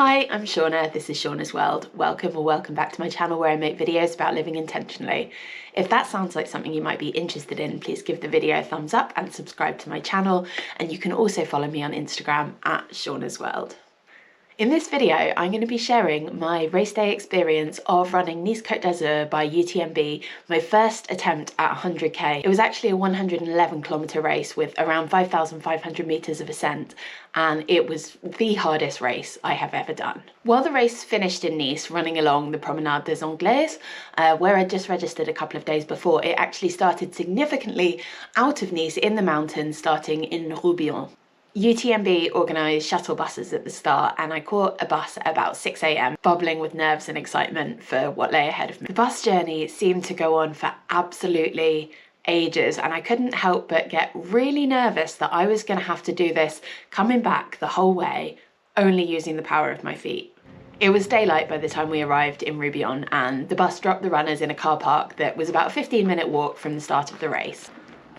Hi, I'm Shauna, this is Shauna's World. Welcome back to my channel where I make videos about living intentionally. If that sounds like something you might be interested in, please give the video a thumbs up and subscribe to my channel. And you can also follow me on Instagram at Shauna's World. In this video, I'm going to be sharing my race day experience of running Nice Cote by UTMB, my first attempt at 100k. It was actually a 111km race with around 5,500 meters of ascent, and it was the hardest race I have ever done. While the race finished in Nice, running along the Promenade des Anglais, where I'd just registered a couple of days before, it actually started significantly out of Nice in the mountains, starting in Roubion. UTMB organised shuttle buses at the start, and I caught a bus at about 6 a.m, bubbling with nerves and excitement for what lay ahead of me. The bus journey seemed to go on for absolutely ages, and I couldn't help but get really nervous that I was going to have to do this coming back the whole way, only using the power of my feet. It was daylight by the time we arrived in Roubion, and the bus dropped the runners in a car park that was about a 15-minute walk from the start of the race.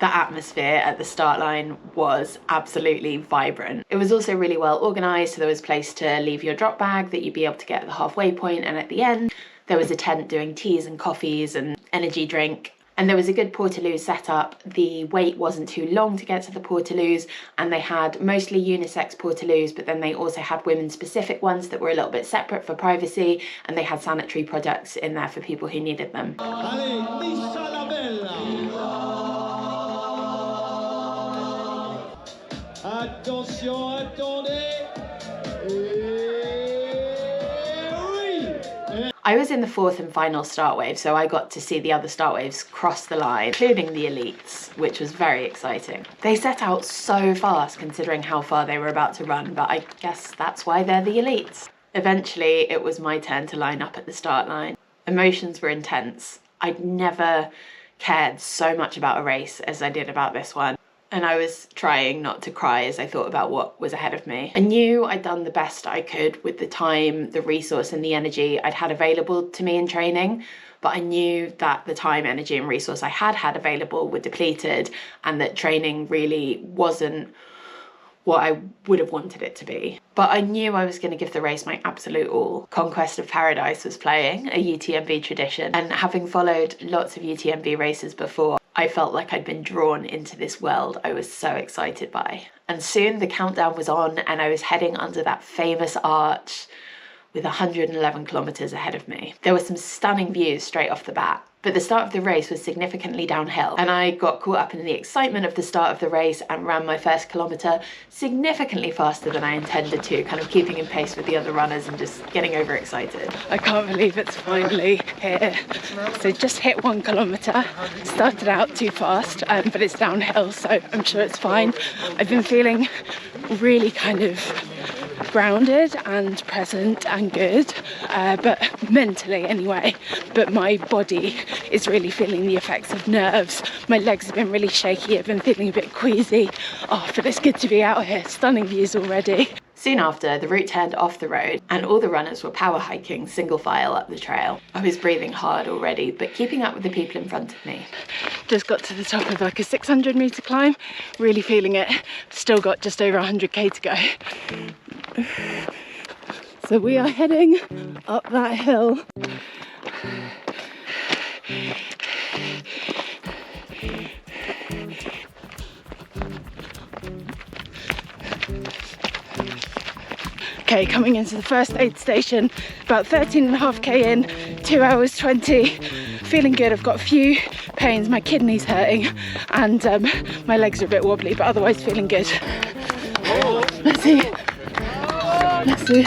The atmosphere at the start line was absolutely vibrant. It was also really well organised, so there was a place to leave your drop bag that you'd be able to get at the halfway point, and at the end there was a tent doing teas and coffees and energy drink. And there was a good portaloos set up. The wait wasn't too long to get to the portaloos, and they had mostly unisex portaloos, but then they also had women-specific ones that were a little bit separate for privacy, and they had sanitary products in there for people who needed them. Attention, attendez. I was in the fourth and final start wave, so I got to see the other start waves cross the line, including the elites, which was very exciting. They set out so fast considering how far they were about to run, but I guess that's why they're the elites. Eventually, it was my turn to line up at the start line. Emotions were intense. I'd never cared so much about a race as I did about this one. And I was trying not to cry as I thought about what was ahead of me. I knew I'd done the best I could with the time, the resource and the energy I'd had available to me in training, but I knew that the time, energy and resource I had available were depleted, and that training really wasn't what I would have wanted it to be. But I knew I was going to give the race my absolute all. Conquest of Paradise was playing, a UTMB tradition, and having followed lots of UTMB races before, I felt like I'd been drawn into this world I was so excited by. And soon the countdown was on, and I was heading under that famous arch with 111 kilometers ahead of me. There were some stunning views straight off the bat, but the start of the race was significantly downhill, and I got caught up in the excitement of the start of the race and ran my first kilometer significantly faster than I intended to, kind of keeping in pace with the other runners and just getting overexcited. I can't believe it's finally here. So just hit 1 kilometer, started out too fast, but it's downhill, so I'm sure it's fine. I've been feeling really kind of grounded and present and good, but mentally anyway, but my body is really feeling the effects of nerves. My legs have been really shaky, I've been feeling a bit queasy. Oh, but it's good to be out here. Stunning views already. Soon after, the route turned off the road and all the runners were power hiking single file up the trail. I was breathing hard already, but keeping up with the people in front of me. Just got to the top of like a 600 meter climb, really feeling it. Still got just over 100k to go. So we are heading up that hill. Okay, coming into the first aid station, about 13.5k in, 2 hours 20, feeling good. I've got a few pains, my kidney's hurting, and my legs are a bit wobbly, but otherwise feeling good. Let's see. Let's see.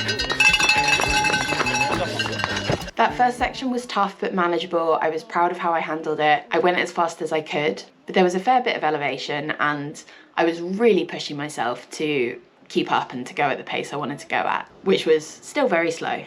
That first section was tough but manageable. I was proud of how I handled it. I went as fast as I could, but there was a fair bit of elevation, and I was really pushing myself to keep up and to go at the pace I wanted to go at, which was still very slow.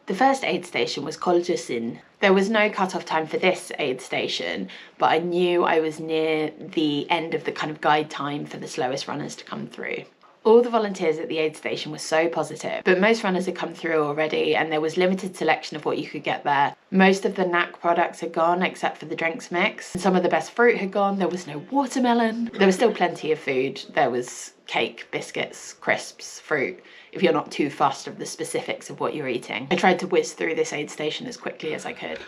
The first aid station was Col du Cygne. There was no cut-off time for this aid station, but I knew I was near the end of the kind of guide time for the slowest runners to come through. All the volunteers at the aid station were so positive, but most runners had come through already, and there was limited selection of what you could get there. Most of the NAC products had gone except for the drinks mix. Some of the best fruit had gone. There was no watermelon. There was still plenty of food. There was cake, biscuits, crisps, fruit, if you're not too fussed of the specifics of what you're eating. I tried to whiz through this aid station as quickly as I could.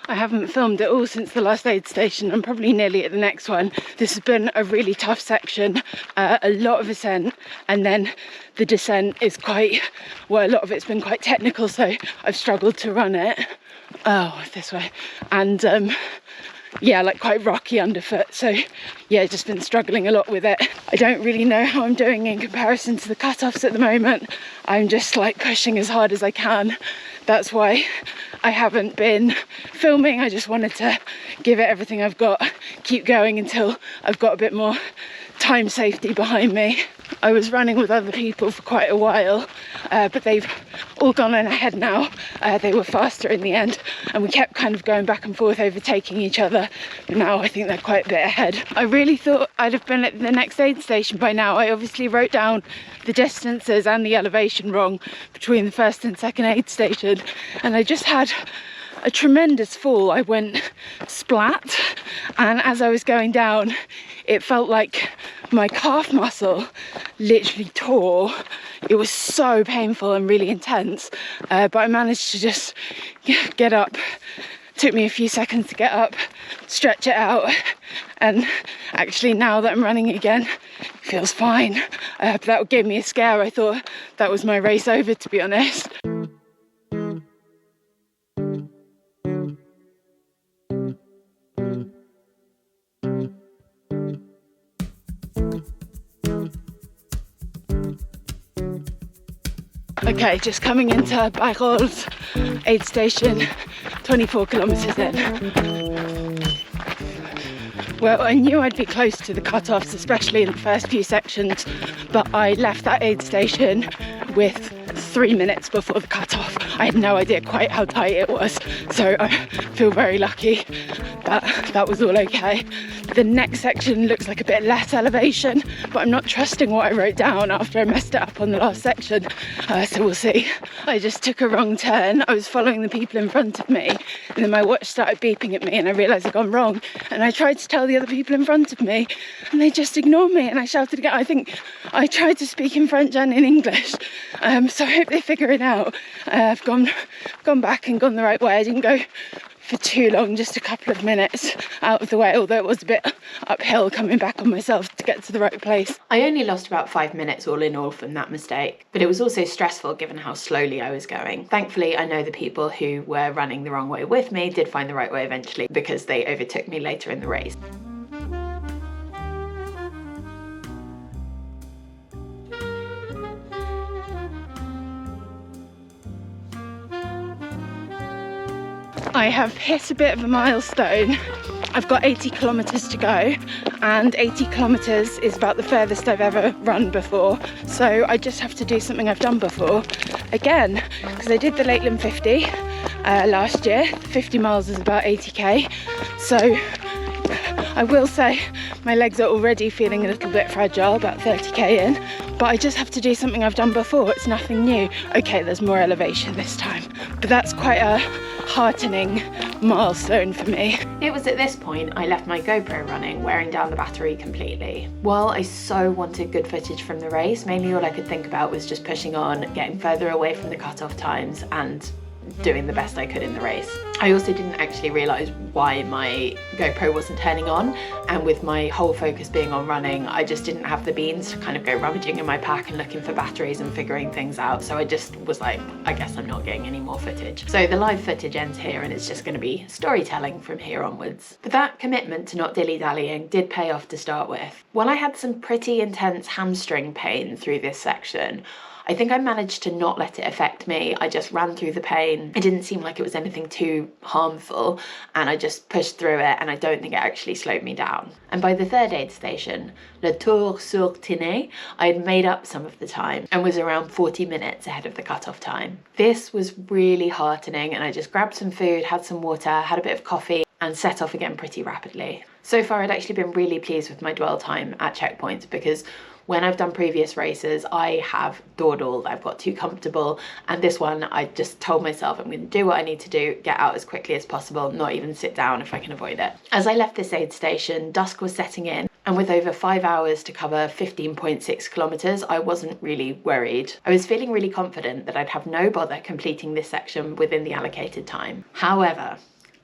I haven't filmed at all since the last aid station. I'm probably nearly at the next one. This has been a really tough section, a lot of ascent, and then the descent is quite, well, a lot of it's been quite technical, so I've struggled to run it. Oh, this way. And yeah, like quite rocky underfoot. So yeah, just been struggling a lot with it. I don't really know how I'm doing in comparison to the cut-offs at the moment. I'm just like pushing as hard as I can. That's why I haven't been filming. I just wanted to give it everything I've got, keep going until I've got a bit more time safety behind me. I was running with other people for quite a while, but they've all gone on ahead now. They were faster in the end, and we kept kind of going back and forth, overtaking each other. But now I think they're quite a bit ahead. I really thought I'd have been at the next aid station by now. I obviously wrote down the distances and the elevation wrong between the first and second aid station, and I just had a tremendous fall. I went splat, and as I was going down, it felt like my calf muscle literally tore. It was so painful and really intense, but I managed to just get up. Took me a few seconds to get up, stretch it out, and actually now that I'm running again, it feels fine. But that gave me a scare. I thought that was my race over, to be honest. Okay, just coming into Bayrolles aid station, 24 kilometres in. Well, I knew I'd be close to the cut-offs, especially in the first few sections, but I left that aid station with 3 minutes before the cut-off. I had no idea quite how tight it was, so I feel very lucky that that was all okay. The next section looks like a bit less elevation, but I'm not trusting what I wrote down after I messed it up on the last section, so we'll see. I just took a wrong turn. I was following the people in front of me, and then my watch started beeping at me, and I realised I'd gone wrong, and I tried to tell the other people in front of me, and they just ignored me, and I shouted again. I think I tried to speak in French and in English, so I hope they figure it out. I've gone back and gone the right way. I didn't go for too long, just a couple of minutes out of the way, although it was a bit uphill coming back on myself to get to the right place. I only lost about 5 minutes all in all from that mistake, but it was also stressful given how slowly I was going. Thankfully, I know the people who were running the wrong way with me did find the right way eventually, because they overtook me later in the race. I have hit a bit of a milestone. I've got 80 kilometres to go, and 80 kilometres is about the furthest I've ever run before, so I just have to do something I've done before again, because I did the Lakeland 50 last year. 50 miles is about 80k, so I will say my legs are already feeling a little bit fragile, about 30k in, but I just have to do something I've done before. It's nothing new. Okay, there's more elevation this time, but that's quite a heartening milestone for me. It was at this point I left my GoPro running, wearing down the battery completely. While I so wanted good footage from the race, mainly all I could think about was just pushing on, getting further away from the cut-off times, and doing the best I could in the race. I also didn't actually realise why my GoPro wasn't turning on, and with my whole focus being on running, I just didn't have the beans to kind of go rummaging in my pack and looking for batteries and figuring things out, so I just was like, I guess I'm not getting any more footage. So the live footage ends here, and it's just going to be storytelling from here onwards. But that commitment to not dilly-dallying did pay off to start with. While I had some pretty intense hamstring pain through this section, I think I managed to not let it affect me. I just ran through the pain. It didn't seem like it was anything too harmful, and I just pushed through it, and I don't think it actually slowed me down. And by the third aid station, Le Tour sur Tinée, I had made up some of the time and was around 40 minutes ahead of the cutoff time. This was really heartening, and I just grabbed some food, had some water, had a bit of coffee, and set off again pretty rapidly. So far, I'd actually been really pleased with my dwell time at checkpoints, because when I've done previous races, I have dawdled, I've got too comfortable, and this one I just told myself I'm going to do what I need to do, get out as quickly as possible, not even sit down if I can avoid it. As I left this aid station, dusk was setting in, And with over 5 hours to cover 15.6 kilometers, I wasn't really worried. I was feeling really confident that I'd have no bother completing this section within the allocated time. However,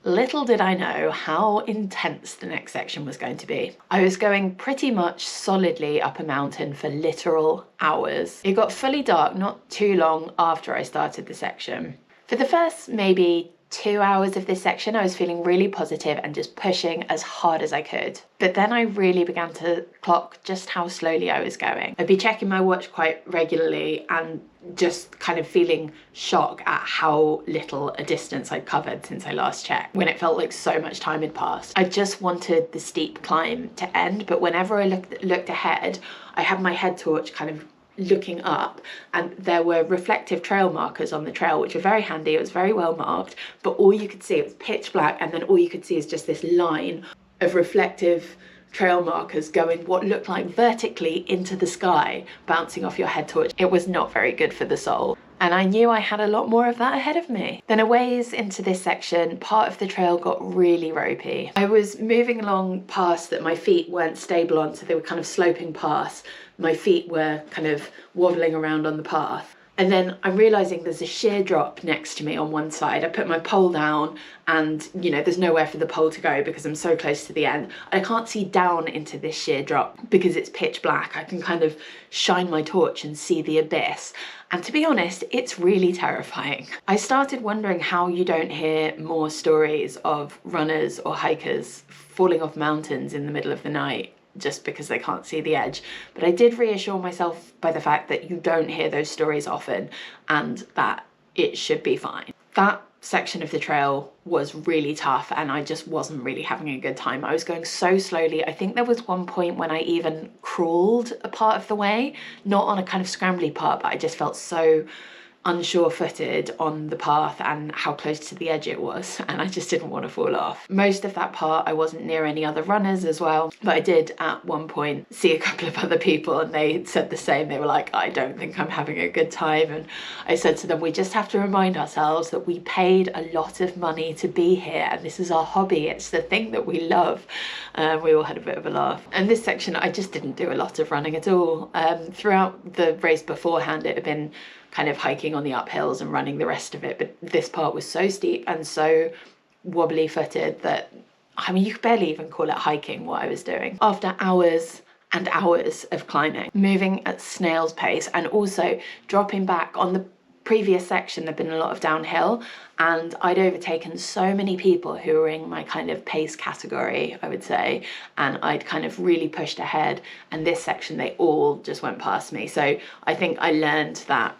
little did I know how intense the next section was going to be. I was going pretty much solidly up a mountain for literal hours. It got fully dark not too long after I started the section. For the first maybe 2 hours of this section, I was feeling really positive and just pushing as hard as I could. But then I really began to clock just how slowly I was going. I'd be checking my watch quite regularly and just kind of feeling shock at how little a distance I'd covered since I last checked, when it felt like so much time had passed. I just wanted the steep climb to end, but whenever I looked ahead, I had my head torch kind of looking up, and there were reflective trail markers on the trail, which were very handy. It was very well marked, but all you could see, it was pitch black, and then all you could see is just this line of reflective trail markers going what looked like vertically into the sky, bouncing off your head torch. It was not very good for the soul. And I knew I had a lot more of that ahead of me. Then a ways into this section, part of the trail got really ropey. I was moving along paths that my feet weren't stable on, so they were kind of sloping past. My feet were kind of wobbling around on the path. And then I'm realizing there's a sheer drop next to me on one side. I put my pole down and, you know, there's nowhere for the pole to go because I'm so close to the end. I can't see down into this sheer drop because it's pitch black. I can kind of shine my torch and see the abyss. And to be honest, it's really terrifying. I started wondering how you don't hear more stories of runners or hikers falling off mountains in the middle of the night just because they can't see the edge. But I did reassure myself by the fact that you don't hear those stories often and that it should be fine. That section of the trail was really tough and I just wasn't really having a good time. I was going so slowly. I think there was one point when I even crawled a part of the way, not on a kind of scrambly part, but I just felt so unsure-footed on the path and how close to the edge it was, and I just didn't want to fall off. Most of that part I wasn't near any other runners as well, but I did at one point see a couple of other people and they said the same. They were like, I don't think I'm having a good time, and I said to them, we just have to remind ourselves that we paid a lot of money to be here and this is our hobby, it's the thing that we love. We all had a bit of a laugh. And this section I just didn't do a lot of running at all. Throughout the race beforehand it had been kind of hiking on the uphills and running the rest of it, but this part was so steep and so wobbly footed that, I mean, you could barely even call it hiking what I was doing. After hours and hours of climbing, moving at snail's pace and also dropping back on the previous section, there'd been a lot of downhill and I'd overtaken so many people who were in my kind of pace category, I would say, and I'd kind of really pushed ahead, and this section they all just went past me. So I think I learned that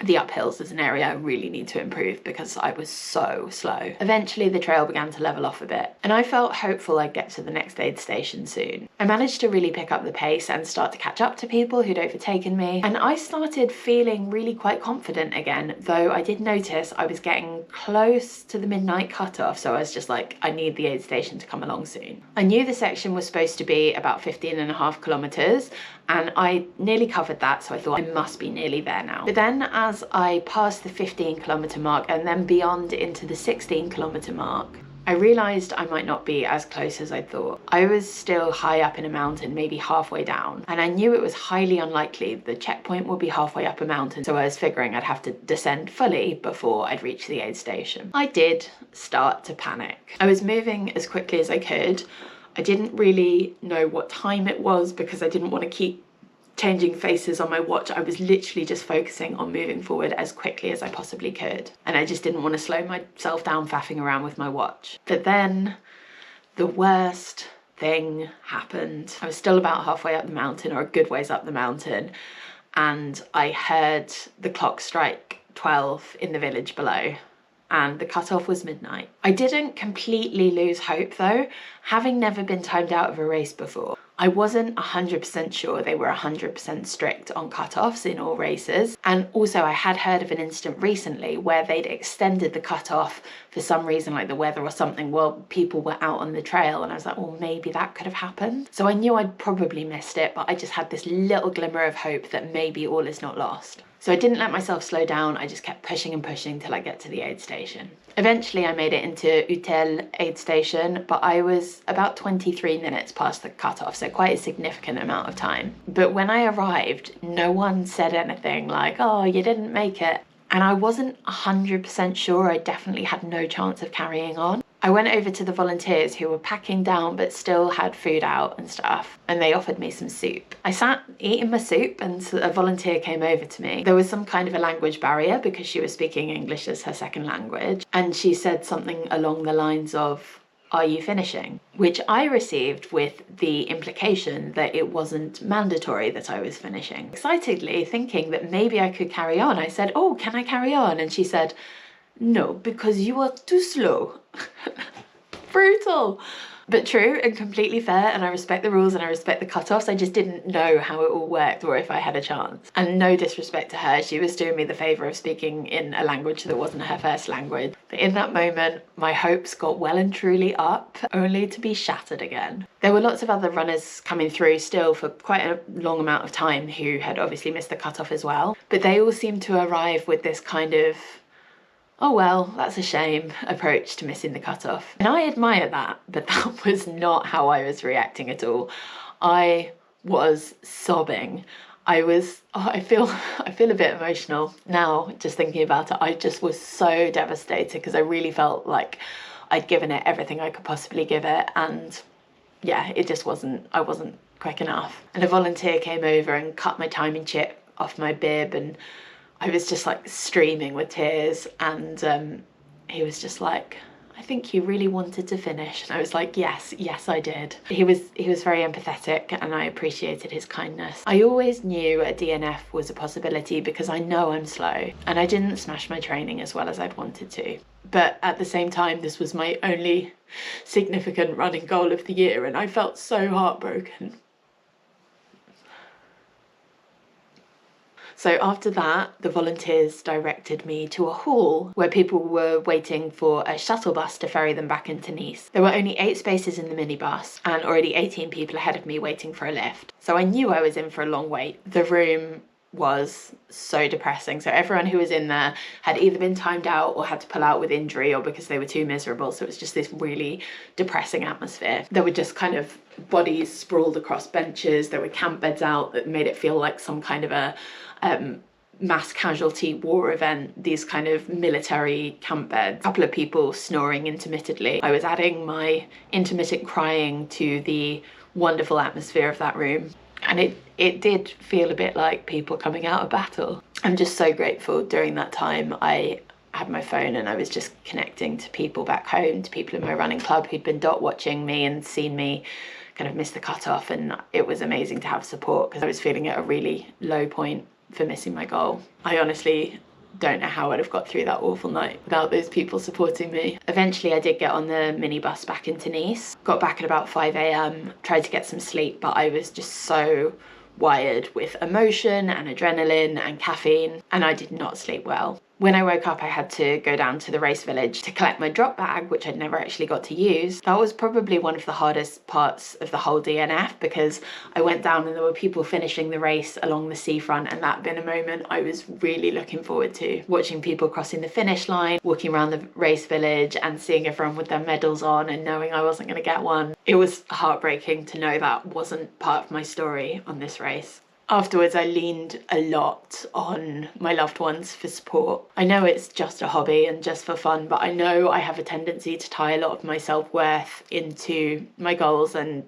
the uphills is an area I really need to improve because I was so slow. Eventually the trail began to level off a bit and I felt hopeful I'd get to the next aid station soon. I managed to really pick up the pace and start to catch up to people who'd overtaken me, and I started feeling really quite confident again, though I did notice I was getting close to the midnight cutoff, so I was just like, I need the aid station to come along soon. I knew the section was supposed to be about 15.5 kilometers and I nearly covered that, so I thought I must be nearly there now. But then as I passed the 15-kilometer mark and then beyond into the 16-kilometer mark, I realised I might not be as close as I thought. I was still high up in a mountain, maybe halfway down, and I knew it was highly unlikely the checkpoint would be halfway up a mountain, so I was figuring I'd have to descend fully before I'd reach the aid station. I did start to panic. I was moving as quickly as I could. I didn't really know what time it was because I didn't want to keep changing faces on my watch. I was literally just focusing on moving forward as quickly as I possibly could. And I just didn't want to slow myself down faffing around with my watch. But then the worst thing happened. I was still about halfway up the mountain, or a good ways up the mountain, and I heard the clock strike 12 in the village below. And the cutoff was midnight. I didn't completely lose hope though, having never been timed out of a race before. I wasn't 100% sure they were 100% strict on cutoffs in all races. And also I had heard of an incident recently where they'd extended the cutoff for some reason, like the weather or something, while people were out on the trail. And I was like, well, maybe that could have happened. So I knew I'd probably missed it, but I just had this little glimmer of hope that maybe all is not lost. So I didn't let myself slow down. I just kept pushing and pushing till I get to the aid station. Eventually I made it into Utel aid station, but I was about 23 minutes past the cutoff, so quite a significant amount of time. But when I arrived, no one said anything like, oh, you didn't make it. And I wasn't 100% sure. I definitely had no chance of carrying on. I went over to the volunteers who were packing down but still had food out and stuff, and they offered me some soup. I sat eating my soup and a volunteer came over to me. There was some kind of a language barrier because she was speaking English as her second language, and she said something along the lines of, are you finishing? Which I received with the implication that it wasn't mandatory that I was finishing. Excitedly thinking that maybe I could carry on, I said, oh, can I carry on? And she said, no, because you are too slow. Brutal, but true and completely fair, and I respect the rules and I respect the cutoffs. I just didn't know how it all worked or if I had a chance. And no disrespect to her, she was doing me the favour of speaking in a language that wasn't her first language. But in that moment, my hopes got well and truly up, only to be shattered again. There were lots of other runners coming through still for quite a long amount of time who had obviously missed the cutoff as well, but they all seemed to arrive with this kind of, oh well, that's a shame approach to missing the cutoff. And I admire that, but that was not how I was reacting at all. I was sobbing. I feel a bit emotional now just thinking about it. I just was so devastated because I really felt like I'd given it everything I could possibly give it, and yeah, I wasn't quick enough. And a volunteer came over and cut my timing chip off my bib, and I was just like streaming with tears, and he was just like, I think you really wanted to finish. And I was like, yes, I did. He was very empathetic and I appreciated his kindness. I always knew a DNF was a possibility because I know I'm slow and I didn't smash my training as well as I'd wanted to. But at the same time, this was my only significant running goal of the year and I felt so heartbroken. So after that, the volunteers directed me to a hall where people were waiting for a shuttle bus to ferry them back into Nice. There were only 8 spaces in the minibus and already 18 people ahead of me waiting for a lift. So I knew I was in for a long wait. The room was so depressing. So everyone who was in there had either been timed out or had to pull out with injury or because they were too miserable. So it was just this really depressing atmosphere. There were just kind of bodies sprawled across benches. There were camp beds out that made it feel like some kind of a mass casualty war event, these kind of military camp beds. A couple of people snoring intermittently. I was adding my intermittent crying to the wonderful atmosphere of that room. And it did feel a bit like people coming out of battle. I'm just so grateful during that time. I had my phone and I was just connecting to people back home, to people in my running club who'd been dot watching me and seen me kind of miss the cutoff. And it was amazing to have support because I was feeling at a really low point for missing my goal. I honestly don't know how I'd have got through that awful night without those people supporting me. Eventually I did get on the minibus back into Nice, got back at about 5 a.m, tried to get some sleep, but I was just so wired with emotion and adrenaline and caffeine, and I did not sleep well. When I woke up, I had to go down to the race village to collect my drop bag, which I'd never actually got to use. That was probably one of the hardest parts of the whole DNF because I went down and there were people finishing the race along the seafront, and that had been a moment I was really looking forward to. Watching people crossing the finish line, walking around the race village and seeing everyone with their medals on and knowing I wasn't going to get one. It was heartbreaking to know that wasn't part of my story on this race. Afterwards, I leaned a lot on my loved ones for support. I know it's just a hobby and just for fun, but I know I have a tendency to tie a lot of my self-worth into my goals and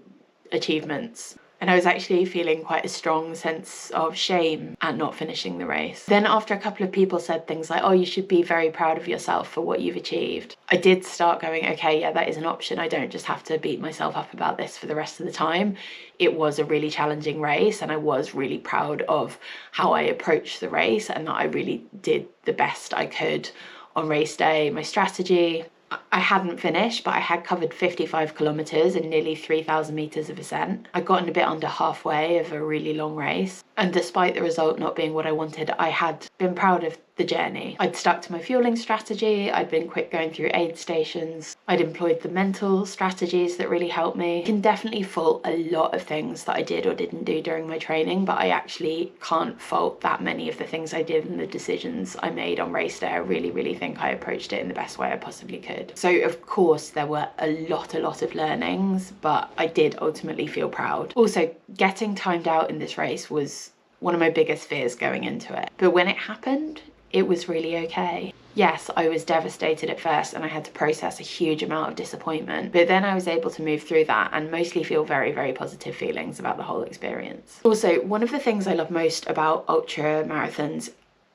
achievements. And I was actually feeling quite a strong sense of shame at not finishing the race. Then after a couple of people said things like, oh, you should be very proud of yourself for what you've achieved, I did start going, okay, yeah, that is an option. I don't just have to beat myself up about this for the rest of the time. It was a really challenging race and I was really proud of how I approached the race and that I really did the best I could on race day. My strategy, I hadn't finished, but I had covered 55 kilometers and nearly 3,000 meters of ascent. I'd gotten a bit under halfway of a really long race. And despite the result not being what I wanted, I had been proud of the journey. I'd stuck to my fueling strategy, I'd been quick going through aid stations, I'd employed the mental strategies that really helped me. I can definitely fault a lot of things that I did or didn't do during my training, but I actually can't fault that many of the things I did and the decisions I made on race day. I really think I approached it in the best way I possibly could. So of course there were a lot of learnings, but I did ultimately feel proud. Also, getting timed out in this race was one of my biggest fears going into it. But when it happened, it was really okay. Yes, I was devastated at first and I had to process a huge amount of disappointment, but then I was able to move through that and mostly feel very positive feelings about the whole experience. Also, one of the things I love most about ultra marathons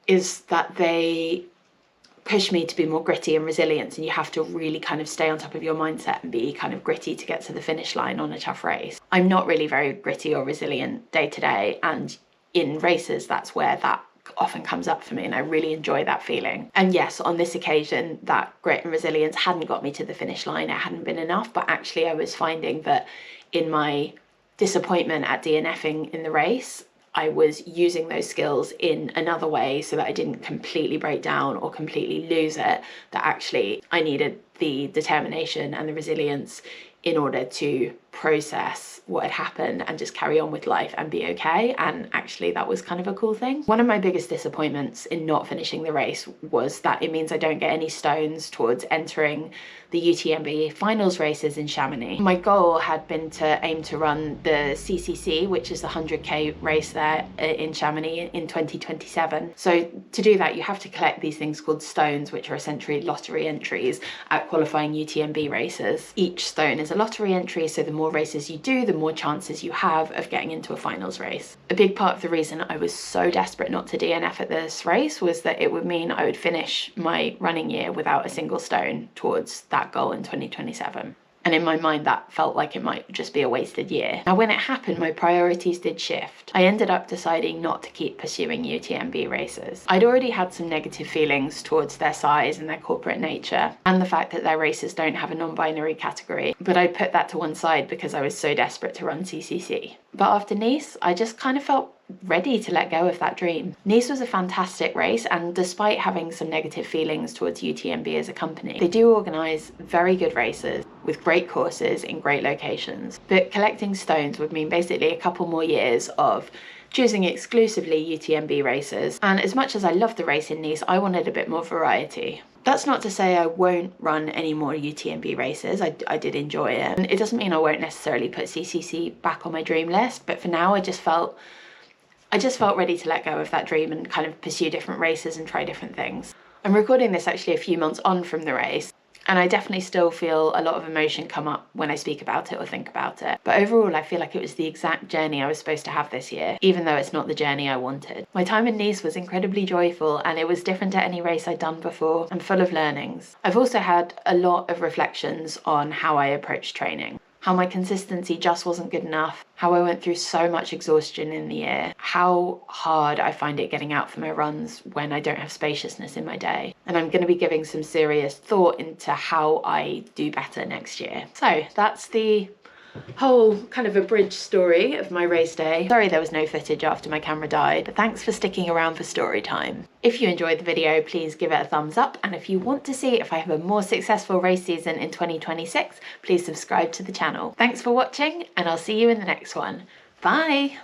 is that they push me to be more gritty and resilient, and you have to really kind of stay on top of your mindset and be kind of gritty to get to the finish line on a tough race. I'm not really very gritty or resilient day to day, and in races that's where that often comes up for me, and I really enjoy that feeling. And yes, on this occasion that grit and resilience hadn't got me to the finish line, it hadn't been enough, but actually I was finding that in my disappointment at DNFing in the race, I was using those skills in another way so that I didn't completely break down or completely lose it, that actually I needed the determination and the resilience in order to process what had happened and just carry on with life and be okay. And actually that was kind of a cool thing. One of my biggest disappointments in not finishing the race was that it means I don't get any stones towards entering the UTMB finals races in Chamonix. My goal had been to aim to run the CCC, which is the 100k race there in Chamonix in 2027. So to do that, you have to collect these things called stones, which are essentially lottery entries at qualifying UTMB races. Each stone is a lottery entry, so the more races you do, the more chances you have of getting into a finals race. A big part of the reason I was so desperate not to DNF at this race was that it would mean I would finish my running year without a single stone towards that goal in 2027. And in my mind, that felt like it might just be a wasted year. Now, when it happened, my priorities did shift. I ended up deciding not to keep pursuing UTMB races. I'd already had some negative feelings towards their size and their corporate nature, and the fact that their races don't have a non-binary category, but I put that to one side because I was so desperate to run CCC. But after Nice, I just kind of felt ready to let go of that dream. Nice was a fantastic race, and despite having some negative feelings towards UTMB as a company, they do organise very good races with great courses in great locations. But collecting stones would mean basically a couple more years of choosing exclusively UTMB races, and as much as I loved the race in Nice, I wanted a bit more variety. That's not to say I won't run any more UTMB races. I did enjoy it. And it doesn't mean I won't necessarily put CCC back on my dream list, but for now I just felt ready to let go of that dream and kind of pursue different races and try different things. I'm recording this actually a few months on from the race, and I definitely still feel a lot of emotion come up when I speak about it or think about it. But overall, I feel like it was the exact journey I was supposed to have this year, even though it's not the journey I wanted. My time in Nice was incredibly joyful, and it was different to any race I'd done before and full of learnings. I've also had a lot of reflections on how I approach training. How my consistency just wasn't good enough, how I went through so much exhaustion in the year, how hard I find it getting out for my runs when I don't have spaciousness in my day. And I'm going to be giving some serious thought into how I do better next year. So that's the whole kind of abridged story of my race day. Sorry there was no footage after my camera died, but thanks for sticking around for story time. If you enjoyed the video, please give it a thumbs up, and if you want to see if I have a more successful race season in 2026, please subscribe to the channel. Thanks for watching, and I'll see you in the next one. Bye!